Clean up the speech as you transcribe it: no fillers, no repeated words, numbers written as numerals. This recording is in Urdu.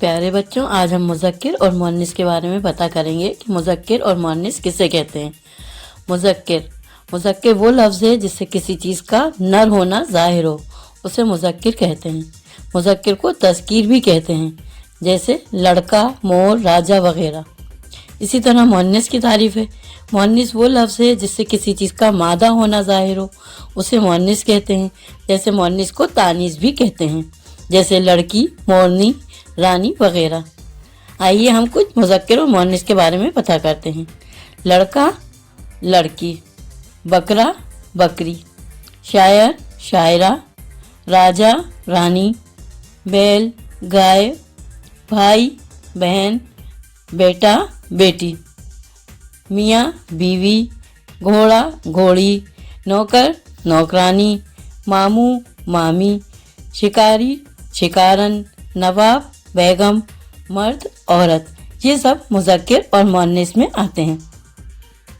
پیارے بچوں، آج ہم مذکر اور مؤنث کے بارے میں پتہ کریں گے کہ مذکر اور مؤنث کسے کہتے ہیں۔ مذکر وہ لفظ ہے جس سے کسی چیز کا نر ہونا ظاہر ہو، اسے مذکر کہتے ہیں۔ مذکر کو تذکیر بھی کہتے ہیں، جیسے لڑکا، مور، راجا وغیرہ۔ اسی طرح مؤنث کی تعریف ہے۔ مؤنث وہ لفظ ہے جس سے کسی چیز کا مادہ ہونا ظاہر ہو، اسے مؤنث کہتے ہیں۔ جیسے مؤنث کو تانیث بھی کہتے ہیں، جیسے لڑکی، مورنی، رانی وغیرہ۔ آئیے ہم کچھ مذکر اور مؤنث کے بارے میں پتہ کرتے ہیں۔ لڑکا، لڑکی، بکرا، بکری، شاعر، شاعرہ، راجا، رانی، بیل، گائے، بھائی، بہن، بیٹا، بیٹی، میاں، بیوی، گھوڑا، گھوڑی، نوکر، نوکرانی، ماموں، مامی، شکاری، شکارن، نواب، بیگم، مرد، عورت۔ یہ سب مذکر اور مؤنث میں آتے ہیں۔